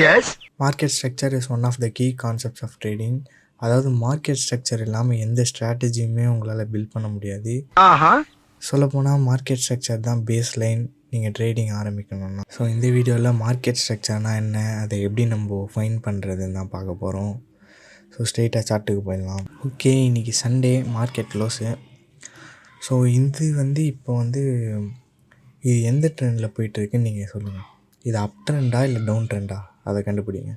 Yes. Market structure is one of the key concepts of trading. அதாவது market structure இல்லாமல் எந்த ஸ்ட்ராட்டஜியுமே உங்களால் பில்ட் பண்ண முடியாது. சொல்லப்போனால் மார்க்கெட் ஸ்ட்ரக்சர் தான் பேஸ் லைன் நீங்கள் ட்ரேடிங் ஆரம்பிக்கணும்னா. ஸோ இந்த வீடியோவில் மார்க்கெட் ஸ்ட்ரக்சர்னால் என்ன, அதை எப்படி நம்ம ஃபைன் பண்ணுறதுன்னு தான் பார்க்க போகிறோம். ஸோ ஸ்ட்ரெயிட்டாக சார்ட்டுக்கு போயிடலாம். ஓகே, இன்றைக்கி சண்டே, மார்க்கெட் க்ளோஸு. ஸோ இது இப்போ இது எந்த ட்ரெண்டில் போயிட்டுருக்குன்னு நீங்கள் சொல்லுங்கள். இது அப் ட்ரெண்டா இல்லை டவுன் ட்ரெண்டா, அதை கண்டுபிடிங்க.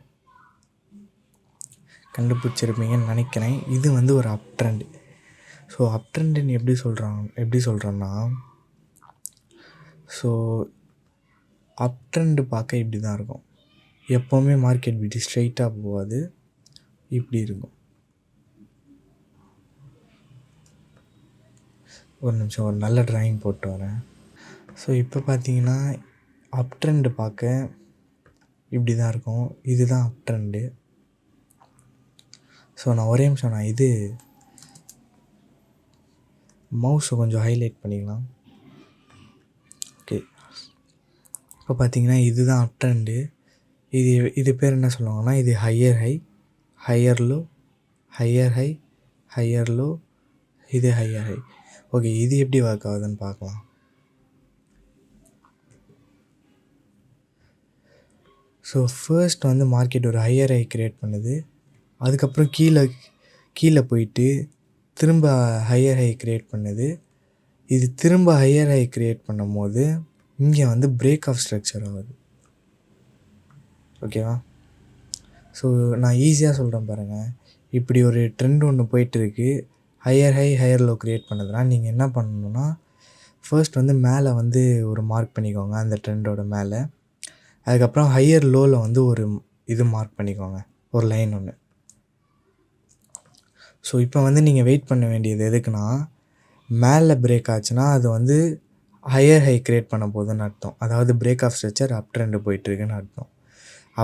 கண்டுபிடிச்சிருப்பீங்கன்னு நினைக்கிறேன். இது ஒரு அப் ட்ரெண்டு. ஸோ அப் ட்ரெண்டுன்னு எப்படி சொல்கிறேன்னா, ஸோ அப் ட்ரெண்டு பார்க்க இப்படி தான் இருக்கும். எப்போவுமே மார்க்கெட் இப்படி ஸ்ட்ரெயிட்டாக போகாது, இப்படி இருக்கும். ஒரு நிமிஷம், ஒரு நல்ல ட்ராயிங் போட்டு வரேன். ஸோ இப்போ பார்த்தீங்கன்னா அப் ட்ரெண்டு பார்க்க இப்படி தான் இருக்கும். இதுதான் அப் ட்ரெண்டு. ஸோ நான் ஒரே நிமிஷம் மவுஸை கொஞ்சம் ஹைலைட் பண்ணிக்கலாம். ஓகே, இப்போ பார்த்தீங்கன்னா இதுதான் அப் ட்ரெண்டு. இது பேர் என்ன சொல்லுவாங்கன்னா, இது higher high, higher low, higher high, higher low, இது ஹையர் ஹை. ஓகே, இது எப்படி ஒர்க் ஆகுதுன்னு பார்க்கலாம். ஸோ ஃபர்ஸ்ட் மார்க்கெட் ஒரு ஹையர் ஹை க்ரியேட் பண்ணுது. அதுக்கப்புறம் கீழே போயிட்டு திரும்ப ஹையர் ஹை க்ரியேட் பண்ணுது. இது திரும்ப ஹையர் ஹை க்ரியேட் பண்ணும் போது இங்கே பிரேக் ஆஃப் ஸ்ட்ரக்சர் ஆகுது. ஓகேவா? ஸோ நான் ஈஸியாக சொல்கிறேன் பாருங்கள். இப்படி ஒரு ட்ரெண்ட் ஒன்று போயிட்டுருக்கு. Higher high, higher low create பண்ணுதுன்னா நீங்கள் என்ன பண்ணணுன்னா, ஃபர்ஸ்ட் மேலே ஒரு மார்க் பண்ணிக்கோங்க, அந்த ட்ரெண்டோட மேலே. அதுக்கப்புறம் ஹையர் லோவில் ஒரு இது மார்க் பண்ணிக்கோங்க, ஒரு லைன் ஒன்று. ஸோ இப்போ நீங்கள் வெயிட் பண்ண வேண்டியது எதுக்குன்னா, மேலே பிரேக் ஆச்சுன்னா அது ஹையர் ஹை க்ரியேட் பண்ண போகுதுன்னு அர்த்தம். அதாவது break of structure up trend போயிட்டுருக்குன்னு அர்த்தம்.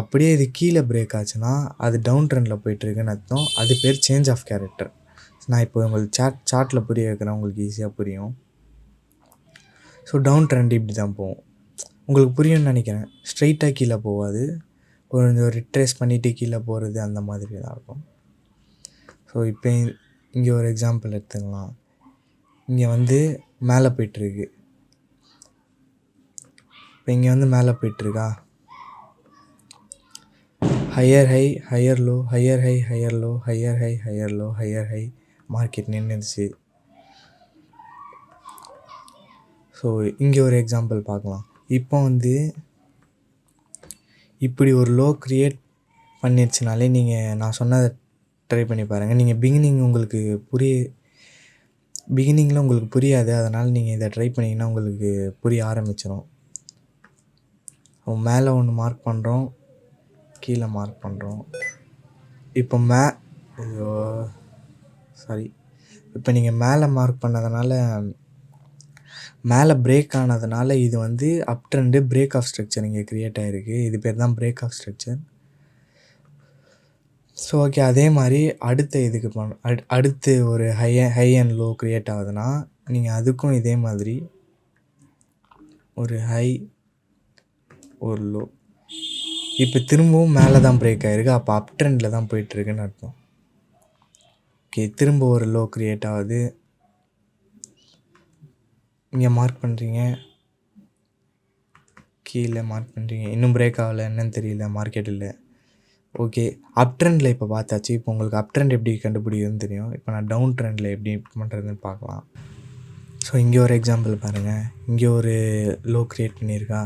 அப்படியே இது கீழே பிரேக் ஆச்சுன்னா அது டவுன் ட்ரெண்டில் போயிட்டுருக்குன்னு அர்த்தம். அது பேர் சேஞ்ச் ஆஃப் கேரக்டர். நான் இப்போ உங்களுக்கு சார்ட்டில் புரிய வைக்கிறேன், உங்களுக்கு ஈஸியாக புரியும். ஸோ டவுன் ட்ரெண்ட் இப்படி தான் போகும். உங்களுக்கு புரியும்னு நினைக்கிறேன். ஸ்ட்ரெயிட்டாக கீழே போகாது, ஒரு ரிட்ரேஸ் பண்ணிவிட்டு கீழே போகிறது, அந்த மாதிரி தான் இருக்கும். ஸோ இப்போ இங்கே ஒரு எக்ஸாம்பிள் எடுத்துக்கலாம். இங்கே மேலே போய்ட்டுருக்கு. இப்போ இங்கே மேலே போய்ட்டுருக்கா, higher high, higher low, higher high, higher low, higher high, higher low, higher high, market நின்றுச்சு. ஸோ இங்கே ஒரு எக்ஸாம்பிள் பார்க்கலாம். இப்போ இப்படி ஒரு லோ க்ரியேட் பண்ணிடுச்சுனாலே நான் சொன்னதை ட்ரை பண்ணி பாருங்கள். நீங்கள் பிகினிங்கில் உங்களுக்கு புரியாது, அதனால் நீங்கள் இதை ட்ரை பண்ணிங்கன்னா உங்களுக்கு புரிய ஆரம்பிச்சிடும். மேலே ஒன்று மார்க் பண்ணுறோம், கீழே மார்க் பண்ணுறோம். இப்போ இப்போ நீங்கள் மேலே மார்க் பண்ணதுனால, மேலே பிரேக் ஆனதுனால இது up trend break of structure இங்கே க்ரியேட் ஆகிருக்கு. இது பேர் தான் break of structure. So okay, அதே மாதிரி அடுத்து ஒரு ஹை அண்ட் லோ க்ரியேட் ஆகுதுன்னா நீங்கள் அதுக்கும் இதே மாதிரி ஒரு ஹை, ஒரு லோ. இப்போ திரும்பவும் மேலே தான் பிரேக் ஆகிருக்கு, அப்போ அப் ட்ரெண்டில் தான் போயிட்டுருக்குன்னு அர்த்தம். ஓகே, திரும்ப ஒரு லோ க்ரியேட் ஆகுது, இங்கே மார்க் பண்ணுறீங்க, கீழே மார்க் பண்ணுறீங்க, இன்னும் பிரேக் ஆகலை, என்னன்னு தெரியல, மார்க்கெட் இல்லை. ஓகே, அப் ட்ரெண்டில் இப்போ பார்த்தாச்சு. இப்போ உங்களுக்கு அப் ட்ரெண்ட் எப்படி கண்டுபிடிக்குதுன்னு தெரியும். இப்போ நான் டவுன் ட்ரெண்டில் எப்படி பண்ணுறதுன்னு பார்க்கலாம். ஸோ இங்கே ஒரு எக்ஸாம்பிள் பாருங்கள். இங்கே ஒரு லோ க்ரியேட் பண்ணியிருக்கா.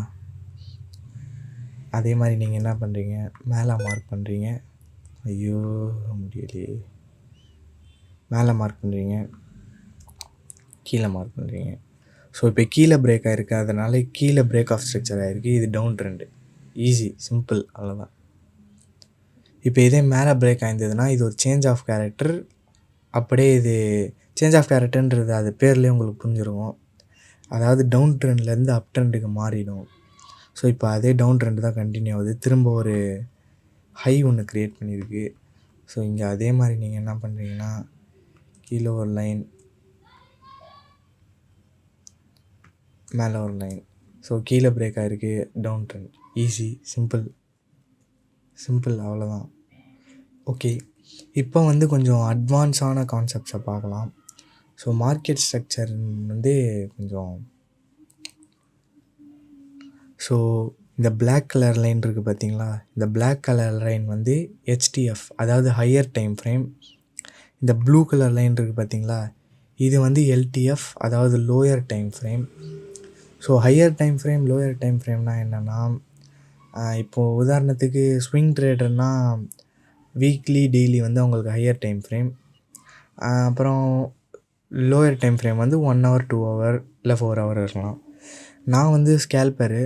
அதே மாதிரி நீங்கள் என்ன பண்ணுறீங்க, மேலே மார்க் பண்ணுறீங்க, ஐயோ முடியலையே, மேலே மார்க் பண்ணுறீங்க, கீழே மார்க் பண்ணுறீங்க. ஸோ இப்போ கீழே பிரேக் ஆகிருக்கு, அதனால் கீழே பிரேக் ஆஃப் ஸ்ட்ரக்சர் ஆகிருக்கு. இது டவுன் ட்ரெண்டு. ஈஸி, சிம்பிள், அவ்வளோதான். இப்போ இதே மேலே பிரேக் ஆயிருந்ததுன்னா இது ஒரு சேஞ்ச் ஆஃப் கேரக்டர். அப்படியே இது சேஞ்ச் ஆஃப் கேரக்டர்ன்றது அது பேர்லேயே உங்களுக்கு புரிஞ்சிருக்கும். அதாவது டவுன் ட்ரெண்ட்லேருந்து அப் ட்ரெண்டுக்கு மாறிடும். ஸோ இப்போ அதே டவுன் ட்ரெண்டு தான் கண்டினியூ ஆகுது. திரும்ப ஒரு ஹை ஒன்று க்ரியேட் பண்ணியிருக்கு. ஸோ இங்கே அதே மாதிரி நீங்கள் என்ன பண்ணுறீங்கன்னா, கீழே ஒரு லைன், மேலே ஒரு லைன். ஸோ கீழே பிரேக் ஆகிருக்கு, down trend. Easy, simple. Simple அவ்வளோதான். ஓகே, இப்போ வந்து கொஞ்சம் அட்வான்ஸான கான்செப்ட்ஸை பார்க்கலாம். ஸோ மார்க்கெட் ஸ்ட்ரக்சர் வந்து கொஞ்சம் ஸோ இந்த பிளாக் கலர் லைன் இருக்குது பார்த்தீங்களா, இந்த பிளாக் கலர் லைன் வந்து ஹெச்டிஎஃப், அதாவது ஹையர் டைம் ஃப்ரேம். இந்த ப்ளூ கலர் லைன் இருக்குது பார்த்தீங்களா, இது வந்து எல்டிஎஃப், அதாவது lower time frame. So higher time frame, lower time ஃப்ரேம்னால் என்னென்னா, இப்போது உதாரணத்துக்கு ஸ்விங் ட்ரேடர்னால் வீக்லி டெய்லி வந்து அவங்களுக்கு ஹையர் டைம் ஃப்ரேம். அப்புறம் லோயர் டைம் ஃப்ரேம் வந்து 1 hour 2 hour இல்லை 4 hour இருக்கலாம். நான் வந்து ஸ்கேல்பரு,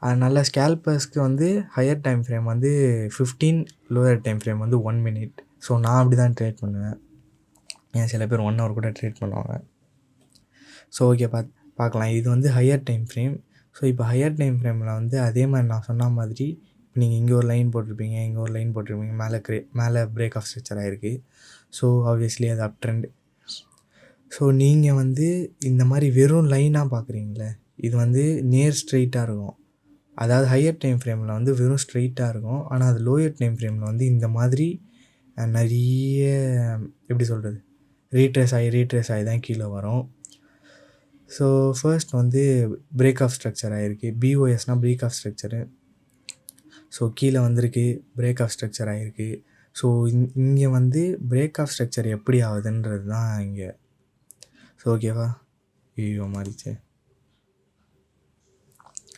அதனால் ஸ்கேல்பர்ஸ்க்கு வந்து ஹையர் டைம் ஃப்ரேம் வந்து 15, லோயர் டைம் ஃப்ரேம் வந்து 1 minute. ஸோ நான் அப்படி தான் ட்ரேட் பண்ணுவேன். ஏன் சில பேர் 1 hour கூட ட்ரேட் பண்ணுவாங்க. ஸோ ஓகே, பார்க்கலாம். இது வந்து ஹையர் டைம் ஃப்ரேம். ஸோ இப்போ ஹையர் டைம் ஃப்ரேமில் வந்து அதே மாதிரி நான் சொன்ன மாதிரி இப்போ நீங்கள் இங்கே ஒரு லைன் போட்டிருப்பீங்க, இங்கே ஒரு லைன் போட்டிருப்பீங்க, மேலே பிரேக் ஆஃப் ஸ்ட்ரக்சர் ஆகிருக்கு. ஸோ ஆப்வியஸ்லி அது அப் ட்ரெண்ட். ஸோ நீங்கள் வந்து இந்த மாதிரி வெறும் லைனாக பார்க்குறீங்களே, இது வந்து நேர் ஸ்ட்ரெயிட்டாக இருக்கும். அதாவது ஹையர் டைம் ஃப்ரேமில் வந்து வெறும் ஸ்ட்ரெயிட்டாக இருக்கும். ஆனால் அது லோயர் டைம் ஃப்ரேமில் வந்து இந்த மாதிரி நிறைய எப்படி சொல்கிறது, ரீட்ரேஸ் ஆகி தான் கீழே வரும். ஸோ ஃபர்ஸ்ட் வந்து பிரேக் ஆஃப் ஸ்ட்ரக்சர் ஆகிருக்கு. பிஓஎஸ்னால் பிரேக் ஆஃப் ஸ்ட்ரக்சரு. ஸோ கீழே வந்திருக்கு, பிரேக் ஆஃப் ஸ்ட்ரக்சர் ஆகிருக்கு. ஸோ இங்கே வந்து பிரேக் ஆஃப் ஸ்ட்ரக்சர் எப்படி ஆகுதுன்றது தான் இங்கே. ஸோ ஓகேவா, ஐயோ மாறிச்சு.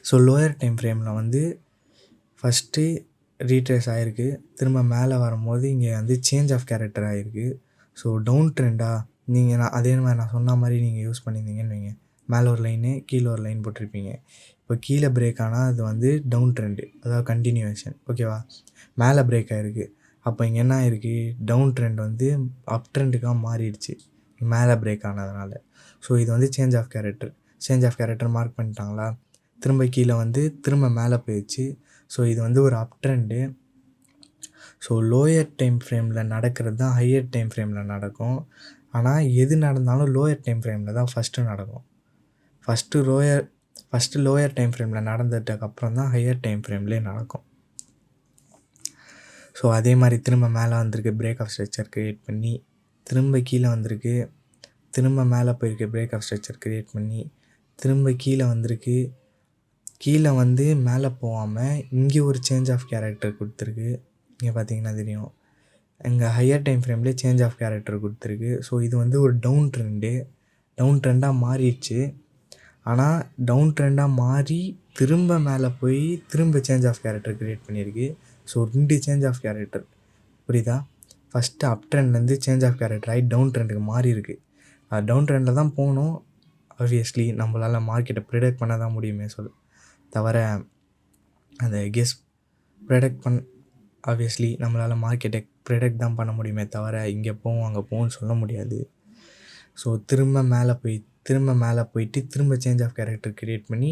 ஸோ லோயர் டைம் ஃப்ரேமில் வந்து ஃபஸ்ட்டு ரீட்ரேஸ் ஆகிருக்கு, திரும்ப மேலே வரும்போது இங்கே வந்து சேஞ்ச் ஆஃப் கேரக்டர் ஆகிருக்கு. ஸோ டவுன் ட்ரெண்டாக நான் அதே மாதிரி நான் சொன்ன மாதிரி நீங்கள் யூஸ் பண்ணியிருந்தீங்கன்னு வைங்க, மேலே ஒரு லைனு கீழே ஒரு லைன் போட்டிருப்பீங்க. இப்போ கீழே பிரேக் ஆனால் அது வந்து டவுன் ட்ரெண்டு, அதாவது கண்டினியூவேஷன். ஓகேவா, மேலே பிரேக் ஆகிருக்கு, அப்போ இங்கே என்ன ஆகிருக்கு, டவுன் ட்ரெண்ட் வந்து அப் ட்ரெண்டுக்காக மாறிடுச்சு மேலே பிரேக் ஆனதுனால. ஸோ இது வந்து சேஞ்ச் ஆஃப் கேரக்டர் மார்க் பண்ணிட்டாங்களா, திரும்ப கீழே வந்து திரும்ப மேலே போயிடுச்சு. ஸோ இது வந்து ஒரு அப் ட்ரெண்டு. ஸோ லோயர் டைம் ஃப்ரேமில் நடக்கிறது தான் ஹையர் டைம் ஃப்ரேமில் நடக்கும். ஆனால் எது நடந்தாலும் லோயர் டைம் ஃப்ரேமில் தான் ஃபஸ்ட்டு நடக்கும். ஃபஸ்ட்டு லோயர் டைம் ஃப்ரேமில் நடந்ததுக்கப்புறம் தான் ஹையர் டைம் ஃப்ரேம்லேயே நடக்கும். ஸோ அதே மாதிரி திரும்ப மேலே வந்திருக்கு, பிரேக் ஆஃப் ஸ்ட்ரக்சர் க்ரியேட் பண்ணி, திரும்ப கீழே வந்திருக்கு, திரும்ப மேலே போயிருக்கு, பிரேக் ஆஃப் ஸ்ட்ரக்சர் க்ரியேட் பண்ணி, திரும்ப கீழே வந்திருக்கு, கீழே வந்து மேலே போகாமல் இங்கே ஒரு சேஞ்ச் ஆஃப் கேரக்டர் கொடுத்துருக்கு. இங்கே பார்த்தீங்கன்னா தெரியும், இங்கே ஹையர் டைம் ஃப்ரேம்லேயே சேஞ்ச் ஆஃப் கேரக்டர் கொடுத்துருக்கு. ஸோ இது வந்து ஒரு டவுன் ட்ரெண்டாக மாறிடுச்சு. ஆனால் டவுன் ட்ரெண்டாக மாறி திரும்ப மேலே போய் திரும்ப சேஞ்ச் ஆஃப் கேரக்டர் க்ரியேட் பண்ணியிருக்கு. ஸோ 2 சேஞ்ச் ஆஃப் கேரக்டர், புரியுதா? ஃபஸ்ட்டு அப் ட்ரெண்ட்லேருந்து சேஞ்ச் ஆஃப் கேரக்டர் ஆகி டவுன் ட்ரெண்டுக்கு மாறி இருக்குது. அது டவுன் ட்ரெண்டில் தான் போகணும். ஆப்வியஸ்லி நம்மளால் மார்க்கெட்டை ப்ரிடெக்ட் பண்ண தான் முடியுமே தவிர அந்த ஆப்வியஸ்லி நம்மளால் மார்க்கெட்டை ப்ரிடெக்ட் தான் பண்ண முடியுமே தவிர இங்கே போவோம் அங்கே போவோம்னு சொல்ல முடியாது. ஸோ திரும்ப மேலே போயிட்டு திரும்ப சேஞ்ச் ஆஃப் கேரக்டர் க்ரியேட் பண்ணி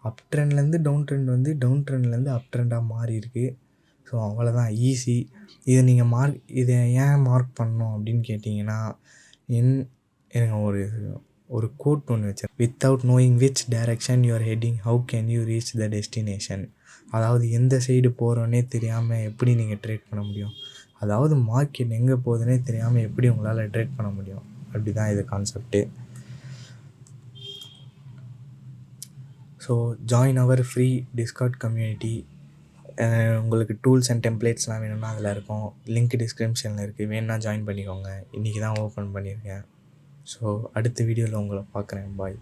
அப் ட்ரெண்ட்லேருந்து டவுன் ட்ரெண்ட் வந்து டவுன் ட்ரெண்ட்லேருந்து அப் ட்ரெண்டாக மாறி இருக்குது. ஸோ அவ்வளோதான், ஈஸி. இதை நீங்கள் இதை ஏன் மார்க் பண்ணணும் அப்படின்னு கேட்டிங்கன்னா, எனக்கு ஒரு கோட் ஒன்று வச்சேன், without knowing which direction you are heading how can you reach the destination. அதாவது எந்த சைடு போகிறோன்னே தெரியாமல் எப்படி நீங்கள் ட்ரேட் பண்ண முடியும், அதாவது மார்க்கெட் எங்கே போகுதுன்னே தெரியாமல் எப்படி உங்களால் ட்ரேட் பண்ண முடியும். அப்படி தான் இது concept. So join our free Discord community. உங்களுக்கு டூல்ஸ் அண்ட் டெம்ப்ளேட்ஸ்லாம் வேணும்னா அதில் இருக்கும், லிங்க் டிஸ்கிரிப்ஷனில் இருக்குது, வேணும்னா ஜாயின் பண்ணிக்கோங்க. இன்றைக்கி தான் ஓப்பன் பண்ணியிருக்கேன். ஸோ அடுத்த வீடியோவில் உங்களை பார்க்குறேன். பாய்.